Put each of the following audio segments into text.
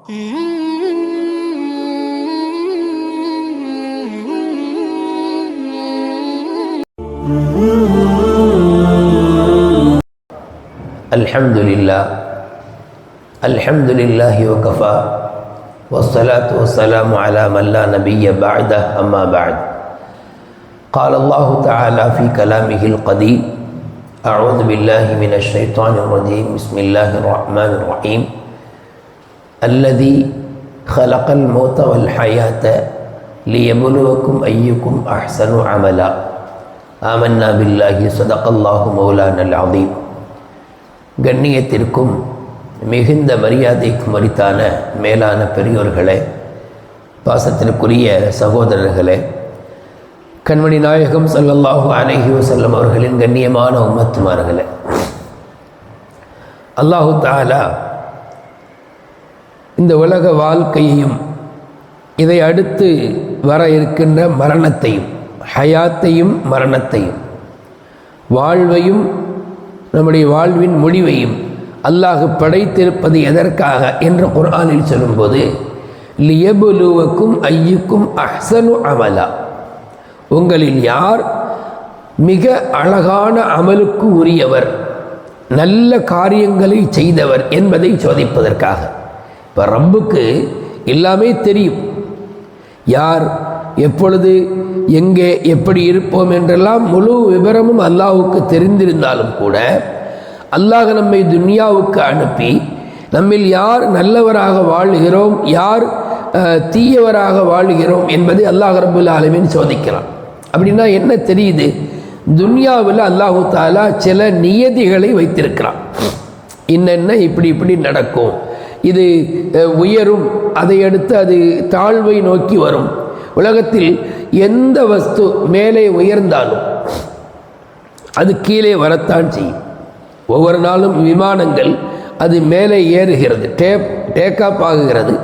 அல்ஹம்துலில்லாஹி வகஃபா வஸ்ஸலாத்து வஸ்ஸலாமு அலா மன் லா நபிய்ய பஅதஹு அம்மா பஅத். قال الله تعالى في كلامه القديم أعوذ بالله من الشيطان الرجيم بسم الله الرحمن الرحيم الذي خلق الموت والحياة ليبلوكم أيكم أحسن عملا آمنا بالله صدق الله مولانا العظيم. கண்ணியத்திற்கும் மிகுந்த மரியாதைக்கும் மரித்தான மேலான பெரியோர்களே, பாசத்திற்குரிய சகோதரர்களே, கண்மணி நாயகம் ஸல்லல்லாஹு அலைஹி வஸல்லம் அவர்களின் கண்ணியமான உம்மத்துமார்களே, அல்லாஹு தஆலா இந்த உலக வாழ்க்கையையும் இதை அடுத்து வர இருக்கின்ற மரணத்தையும், ஹயாத்தையும் மரணத்தையும், வாழ்வையும் நம்முடைய வாழ்வின் முடிவையும் அல்லாஹ் படைத்திருப்பது எதற்காக என்று குர்ஆனில் சொல்லும்போது லியபுலுவக்கும் ஐயுக்கும் அஹ்ஸனு அமலா, உங்களில் யார் மிக அழகான அமலுக்கு உரியவர், நல்ல காரியங்களை செய்தவர் என்பதை சோதிப்பதற்காக. இப்போ ரப்புக்கு எல்லாமே தெரியும். யார் எப்பொழுது எங்கே எப்படி இருப்போம் என்றெல்லாம் முழு விவரமும் அல்லாஹுக்கு தெரிந்திருந்தாலும் கூட அல்லாஹ் நம்மை துன்யாவுக்கு அனுப்பி நம்மில் யார் நல்லவராக வாழுகிறோம், யார் தீயவராக வாழுகிறோம் என்பதை அல்லாஹ் ரப்புல் ஆலமீன் சோதிக்கிறான். அப்படின்னா என்ன தெரியுது? துன்யாவில் அல்லாஹு தாலா சில நியதிகளை வைத்திருக்கிறான். இன்னென்ன இப்படி இப்படி நடக்கும், இது உயரும், அதை அடுத்து அது தாழ்வை நோக்கி வரும். உலகத்தில் எந்த வஸ்து மேலே உயர்ந்தாலும் அது கீழே வரத்தான் செய்யும். ஒவ்வொரு நாளும் விமானங்கள் அது மேலே ஏறுகிறது, டேக் ஆஃப் ஆகுகிறது.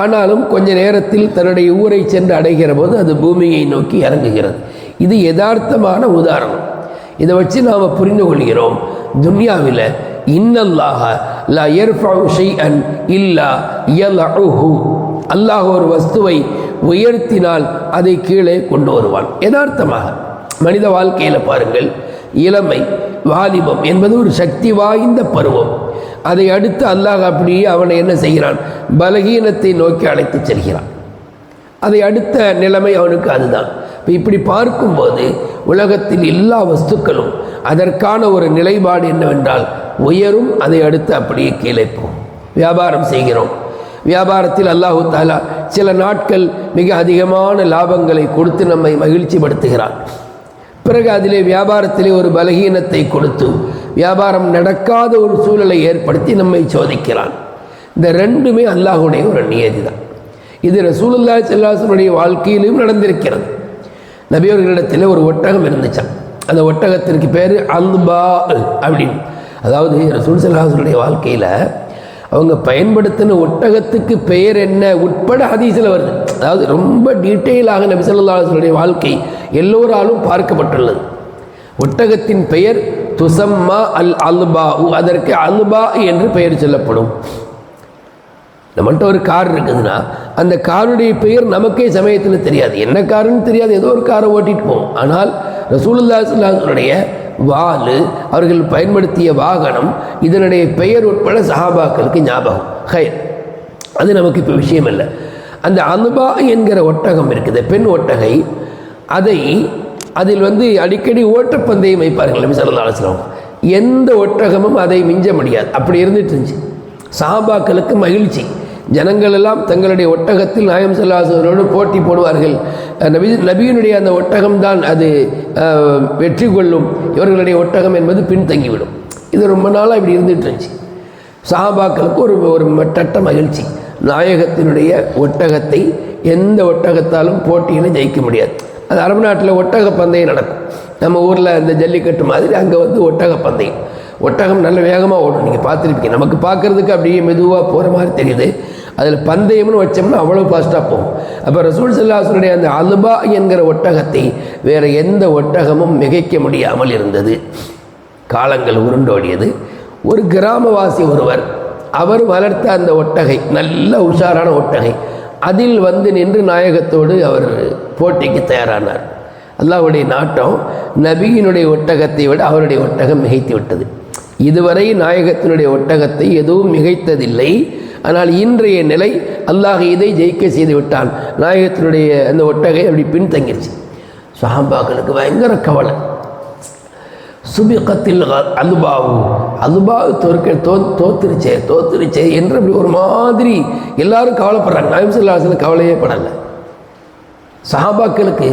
ஆனாலும் கொஞ்ச நேரத்தில் தன்னுடைய ஊரை சென்று அடைகிற போது அது பூமியை நோக்கி இறங்குகிறது. இது யதார்த்தமான உதாரணம். இதை வச்சு நாம் புரிந்து கொள்கிறோம், துன்யாவில் இன்னல்லாஹ லா யர்ஃபஉ ஷைஅன் இல்லா யலஉஹு, அல்லாஹ் ஒரு வஸ்துவை உயர்த்தினால் அதை கீழே கொண்டு வருவான். யதார்த்தமாக மனித வாழ்க்கையில் பாருங்கள், இளமை வாலிபம் என்பது ஒரு சக்தி வாய்ந்த பருவம். அதை அடுத்து அல்லாஹ் அப்படியே அவனை என்ன செய்கிறான்? பலகீனத்தை நோக்கி அழைத்து செல்கிறான். அதை அடுத்த நிலைமை அவனுக்கு அதுதான். இப்படி பார்க்கும்போது உலகத்தில் எல்லா வஸ்துக்களும் அதற்கான ஒரு நிலைப்பாடு என்னவென்றால் உயரும், அதை அடுத்து அப்படியே கீழே போகும். வியாபாரம் செய்கிறோம், வியாபாரத்தில் அல்லாஹு தாலா சில நாட்கள் மிக அதிகமான லாபங்களை கொடுத்து நம்மை மகிழ்ச்சி படுத்துகிறான். பிறகு அதிலே வியாபாரத்திலே ஒரு பலகீனத்தை கொடுத்து வியாபாரம் நடக்காத ஒரு சூழலை ஏற்படுத்தி நம்மை சோதிக்கிறான். இந்த ரெண்டுமே அல்லாஹுடைய ஒரு நியதி தான். இது ரசூலுல்லாஹி ஸல்லல்லாஹு அலைஹி வஸல்லம் வாழ்க்கையிலும் நடந்திருக்கிறது. நபியவர்களிடத்தில் ஒரு ஒட்டகம் இருந்துச்சான். அந்த ஒட்டகத்திற்கு பேர் அல்பா அப்படின்னு. அதாவது ரசூல் ஸல்லல்லாஹு அலைஹி வஸல்லம் வாழ்க்கையில் அவங்க பயன்படுத்தின ஒட்டகத்துக்கு பெயர் என்ன உட்பட ஹதீஸில் வருது. அதாவது ரொம்ப டீட்டெயிலாக நபி ஸல்லல்லாஹு அலைஹி வஸல்லம் வாழ்க்கை எல்லோராலும் பார்க்கப்பட்டுள்ளது. ஒட்டகத்தின் பெயர் துசம்மா அல் அல்பா, அதற்கு அல்பா என்று பெயர் சொல்லப்படும். நம்மகிட்ட ஒரு கார் இருக்குதுன்னா அந்த காருடைய பெயர் நமக்கே சமயத்தில் தெரியாது, என்ன காருன்னு தெரியாது, ஏதோ ஒரு காரை ஓட்டிட்டு போவோம். ஆனால் ரசூலுல்லாஹி ஸல்லல்லாஹு அலைஹி வஸல்லம் வாலு, அவர்கள் பயன்படுத்திய வாகனம், இதனுடைய பெயர் உட்பட சஹாபாக்களுக்கு ஞாபகம். ஹைர், அது நமக்கு இப்போ விஷயம் இல்லை. அந்த அல்பா என்கிற ஒட்டகம் இருக்குது, பெண் ஒட்டகை. அதில் அடிக்கடி ஓட்டப்பந்தயம் வைப்பார்கள் நபி ஸல்லல்லாஹு அலைஹி வஸல்லம். எந்த ஒட்டகமும் அதை மிஞ்ச முடியாது, அப்படி இருந்துட்டு இருந்துச்சு. சஹாபாக்களுக்கு மகிழ்ச்சி. ஜனங்கள் எல்லாம் தங்களுடைய ஒட்டகத்தில் நாயகம் ஸல்லல்லாஹு அலைஹி வஸல்லம் போட்டி போடுவார்கள். நபியினுடைய அந்த ஒட்டகம்தான் அது வெற்றி கொள்ளும், இவர்களுடைய ஒட்டகம் என்பது பின்தங்கிவிடும். இது ரொம்ப நாளாக இப்படி இருந்துட்டு இருந்துச்சு. சஹாபாக்களுக்கு ஒரு மட்டற்ற மகிழ்ச்சி. நாயகத்தினுடைய ஒட்டகத்தை எந்த ஒட்டகத்தாலும் போட்டியில் ஜெயிக்க முடியாது. அது அரபு நாட்டில் ஒட்டக பந்தயம் நடக்கும். நம்ம ஊரில் இந்த ஜல்லிக்கட்டு மாதிரி அங்கே ஒட்டக பந்தயம். ஒட்டகம் நல்ல வேகமாக ஓடும், நீங்கள் பார்த்துருப்பீங்க. நமக்கு பார்க்குறதுக்கு அப்படியே மெதுவாக போகிற மாதிரி தெரியுது. அதில் பந்தயம்னு வச்சோம்னா அவ்வளோ ஃபாஸ்ட்டாக போகும். அப்போ ரசூல் ஸல்லல்லாஹு அலைஹி வஸல்லம் அந்த அல்பா என்கிற ஒட்டகத்தை வேறு எந்த ஒட்டகமும் மிகைக்க முடியாமல் இருந்தது. காலங்கள் உருண்டோடியது. ஒரு கிராமவாசி ஒருவர் அவர் வளர்த்த அந்த ஒட்டகை நல்ல உஷாரான ஒட்டகை, அதில் வந்து நின்று நாயகத்தோடு அவர் போட்டிக்கு தயாரானார். அல்லாஹ்வுடைய நாட்டம் நபியினுடைய ஒட்டகத்தை விட அவருடைய ஒட்டகம் மிகைத்து விட்டது. இதுவரை நாயகத்தினுடைய ஒட்டகத்தை எதுவும் மிகைத்ததில்லை. ஆனால் இன்றைய நிலை அல்லாஹ் இதை ஜெயிக்க செய்து விட்டான். நாயகத்தினுடைய அந்த ஒட்டகை அப்படி பின்தங்கிருச்சு. சஹாபாக்களுக்கு பயங்கர கவலை. சுபிகத்தில் அலுபாவு தோத்துருச்சே என்று அப்படி ஒரு மாதிரி எல்லாரும் கவலைப்படுறாங்க. நாயகம் ஸல்லல்லாஹு அலைஹி வஸல்லம் கவலையே படலை. சஹாபாக்களுக்கு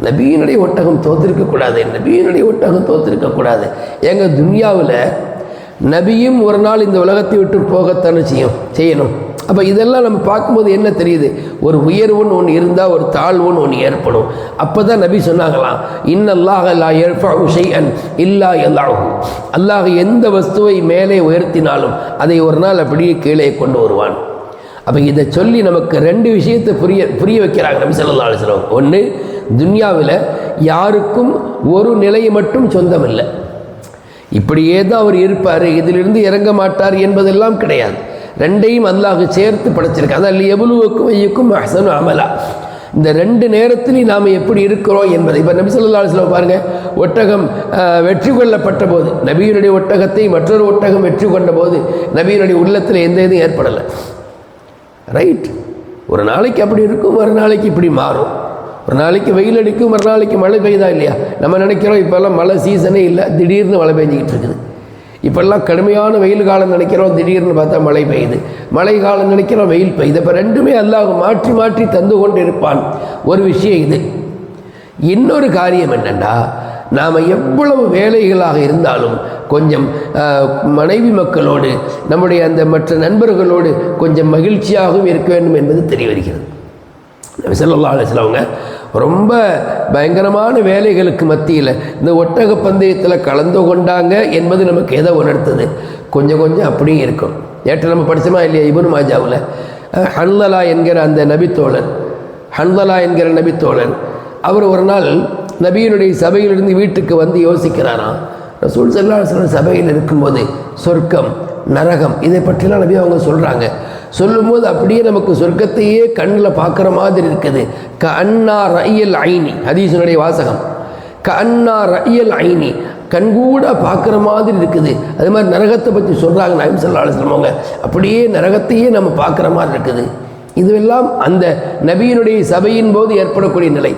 நபியினுடைய ஒட்டகம் தோற்றிருக்கக்கூடாது, நபியினுடைய ஒட்டகம் தோற்றிருக்கக்கூடாது. எங்கள் துன்யாவில் நபியும் ஒரு நாள் இந்த உலகத்தை விட்டு போகத்தானே செய்யணும். அப்போ இதெல்லாம் நம்ம பார்க்கும்போது என்ன தெரியுது, ஒரு உயர்வுன்னு ஒன்று இருந்தால் ஒரு தாழ்வுன்னு ஒன்று ஏற்படும். அப்போ தான் நபி சொன்னாங்களாம், இன்னல்லாஹ லா யர்ஃபஉ ஷைஅன் இல்லா யலஹு, அல்லாஹ் எந்த வஸ்துவை மேலே உயர்த்தினாலும் அதை ஒரு நாள் அப்படியே கீழே கொண்டு வருவான். அப்போ இதை சொல்லி நமக்கு ரெண்டு விஷயத்தை புரிய வைக்கிறாங்க நபி ஸல்லல்லாஹு அலைஹி வஸல்லம். ஒன்று, துன்யாவில் யாருக்கும் ஒரு நிலை மட்டும் சொந்தம் இல்லை, இப்படியே தான் அவர் இருப்பார், இதிலிருந்து இறங்க மாட்டார் என்பதெல்லாம் கிடையாது. ரெண்டையும் அல்லாஹ் சேர்த்து படைச்சிருக்காங்க. அதான் எவ்வளவுக்கும் ஐயுக்கும் அஹ்சனு அமலா, இந்த ரெண்டு நேரத்திலையும் நாம் எப்படி இருக்கிறோம் என்பதை. இப்போ நபி ஸல்லல்லாஹு அலைஹி வஸல்லம் பாருங்கள், ஒட்டகம் வெற்றி கொள்ளப்பட்ட போது, நபியினுடைய ஒட்டகத்தை மற்றொரு ஒட்டகம் வெற்றி கொண்ட போது நபியினுடைய உள்ளத்தில் எந்த இதுவும் ஏற்படலை. ரைட், ஒரு நாளைக்கு அப்படி இருக்கும், ஒரு நாளைக்கு இப்படி மாறும். ஒரு நாளைக்கு வெயில் அடிக்கும், ஒரு நாளைக்கு மழை பெய்யுதா இல்லையா? நம்ம நினைக்கிறோம் இப்போல்லாம் மழை சீசனே இல்லை, திடீர்னு மழை பெஞ்சிக்கிட்டு இருக்குது. இப்போல்லாம் கடுமையான வெயில் காலம் நினைக்கிறோம், திடீர்னு பார்த்தா மழை பெய்யுது. மழை காலம் நினைக்கிறோம், வெயில் பெய்யுது. இப்போ ரெண்டுமே அல்லாஹ் மாற்றி மாற்றி தந்து கொண்டு இருப்பான். ஒரு விஷயம் இது. இன்னொரு காரியம் என்னென்னா, நாம் எவ்வளவு வேலைகளாக இருந்தாலும் கொஞ்சம் மனைவி மக்களோடு, நம்முடைய அந்த மற்ற நண்பர்களோடு கொஞ்சம் மகிழ்ச்சியாகவும் இருக்க வேண்டும் என்பது தெரிய வருகிறது. நபி ஸல்லல்லாஹு அலைஹி வஸல்லம் ரொம்ப பயங்கரமான வேலைகளுக்கு மத்தியில் இந்த ஒட்டக பந்தயத்தில் கலந்து கொண்டாங்க என்பது நமக்கு எதை உணர்த்தது? கொஞ்சம் கொஞ்சம் அப்படியே இருக்கும். நேற்று நம்ம படித்தோமா இல்லையா, இப்னு மாஜாவில் ஹன்லலா என்கிற அந்த நபித்தோழன் அவர் ஒரு நாள் நபியினுடைய சபையிலிருந்து வீட்டுக்கு வந்து யோசிக்கிறாராம். ரசூல் ஸல்லல்லாஹு அலைஹி வஸல்லம் சபையில் இருக்கும்போது சொர்க்கம் நரகம் இதை பற்றிலாம் நபி அவங்க சொல்கிறாங்க. சொல்லும்போது அப்படியே நமக்கு சொர்க்கத்தையே கண்ணில் பார்க்குற மாதிரி இருக்குது. கஅன்னா ரஅயல் ஐனி, ஹதீஸினுடைய வாசகம். கஅன்னா ரஅயல் ஐனி, கண்கூட பார்க்குற மாதிரி இருக்குது. அது மாதிரி நரகத்தை பற்றி சொல்கிறாங்க நாயகம் ஸல்லல்லாஹு அலைஹி வஸல்லம் அவங்க. அப்படியே நரகத்தையே நம்ம பார்க்குற மாதிரி இருக்குது. இதுவெல்லாம் அந்த நபியினுடைய சபையின் போது ஏற்படக்கூடிய நிலை.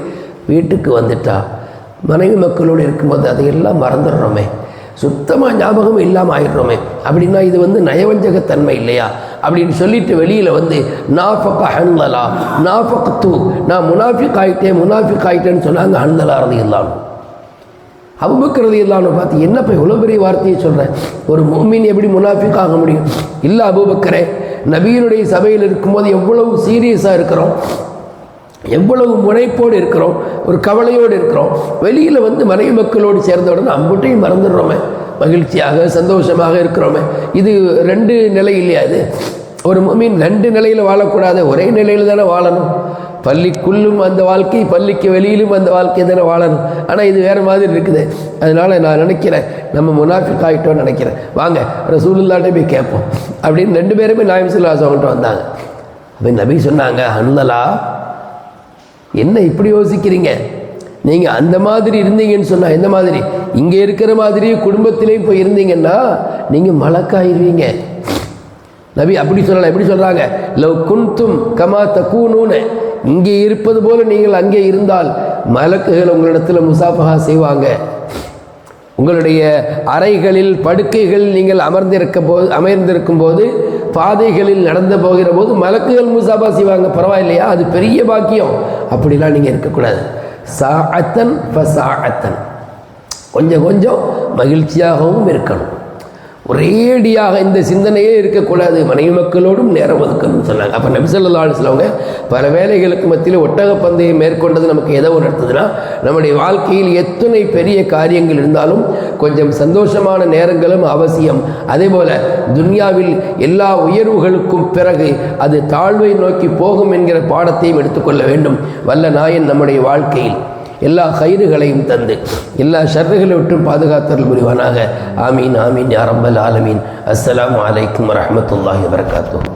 வீட்டுக்கு வந்துட்டா மனைவி மக்களோடு இருக்கும்போது அதையெல்லாம் மறந்துடுறோமே, சுத்தமாக ஞாபகம் இல்லாமல் ஆயிடுறோமே. அப்படின்னா இது நயவஞ்சகத்தன்மை இல்லையா அப்படின்னு சொல்லிட்டு வெளியில் வந்து நாஃபக ஹன்லலா நாஃபக்து, நான் முனாஃபிக் ஆகிட்டேன்னு சொன்னாங்க ஹன்லலா ரலியல்லாஹு அன்ஹு. அபூபக்கர் ரலியல்லாஹு அன்ஹு பார்த்து, என்னப்பா இவ்வளோ பெரிய வார்த்தையை சொல்கிறேன், ஒரு முஃமின் எப்படி முனாஃபிக் ஆக முடியும்? இல்லை அபூபக்கரே, நபியினுடைய சபையில் இருக்கும்போது எவ்வளவு சீரியஸாக இருக்கிறோம், எவ்வளவு முனைப்போடு இருக்கிறோம், ஒரு கவலையோடு இருக்கிறோம். வெளியில் வந்து மனைவி மக்களோடு சேர்ந்தவுடனே அம்புட்டையும் மறந்துடுறோமே, மகிழ்ச்சியாக சந்தோஷமாக இருக்கிறோமே. இது ரெண்டு நிலை இல்லையா? இது ஒரு முஃமின் ரெண்டு நிலையில் வாழக்கூடாது, ஒரே நிலையில் தானே வாழணும். பள்ளிக்குள்ளும் அந்த வாழ்க்கை, பள்ளிக்கு வெளியிலும் அந்த வாழ்க்கை தானே வாழணும். ஆனால் இது வேறு மாதிரி இருக்குது. அதனால் நான் நினைக்கிறேன் நம்ம முனாஃபிக் ஆகிட்டோன்னு நினைக்கிறேன். வாங்க ரசூலுல்லாஹ்ட்ட போய் கேட்போம் அப்படின்னு ரெண்டு பேருமே நாயகம் ஸல்லல்லாஹு அலைஹி வஸல்லம் வந்தாங்க. அப்போ நபி சொன்னாங்க, ஹன்லலா என்ன இப்படி யோசிக்கிறீங்க? நீங்கள் அந்த மாதிரி இருந்தீங்கன்னு சொன்னால், எந்த மாதிரி? இங்கே இருக்கிற மாதிரி குடும்பத்திலேயும் போய் இருந்தீங்கன்னா நீங்கள் மலக்காயிருவீங்க. நபி அப்படி சொல்லலை. எப்படி சொல்கிறாங்க? லவ் குன்தும் கமா தகூனூன, இங்கே இருப்பது போல நீங்கள் அங்கே இருந்தால் மலக்குகள் உங்களிடத்தில் முசாஃபஹா செய்வாங்க. உங்களுடைய அறைகளில் படுக்கைகள் நீங்கள் அமர்ந்திருக்கும் போது பாதைகளில் நடந்து போகிற போது மலக்குகள் முசாஃபா செய்வாங்க. பரவாயில்லையா? அது பெரிய பாக்கியம். அப்படிலாம் நீங்கள் இருக்கக்கூடாது. சாஅத்தன் ஃபசாஅத்தன், கொஞ்சம் கொஞ்சம் மகிழ்ச்சியாகவும் இருக்கணும். ஒரேடியாக இந்த சிந்தனையே இருக்கக்கூடாது. மனைவி மக்களோடும் நேரம் ஒதுக்கணும்னு சொன்னாங்க. அப்போ நபி ஸல்லல்லாஹு அலைஹி வஸல்லம் பல வேலைகளுக்கு மத்தியில் ஒட்டக பந்தயம் மேற்கொண்டது நமக்கு எதை உணர்த்துதுன்னா, நம்முடைய வாழ்க்கையில் எத்தனை பெரிய காரியங்கள் இருந்தாலும் கொஞ்சம் சந்தோஷமான நேரங்களும் அவசியம். அதே போல் துன்யாவில் எல்லா உயர்வுகளுக்கும் பிறகு அது தாழ்வை நோக்கி போகும் என்கிற பாடத்தையும் எடுத்துக்கொள்ள வேண்டும். வல்ல நாயன் நம்முடைய வாழ்க்கையில் எல்லா கயிறுகளையும் தந்து எல்லா ஷர்றுகளை விட்டும் பாதுகாத்தல் புரிவானாக. ஆமீன் ஆமீன் யா ரப்பல் ஆலமீன். அஸ்ஸலாமு அலைக்கும் வரஹ்மத்துல்லாஹி வபரகாத்துஹு.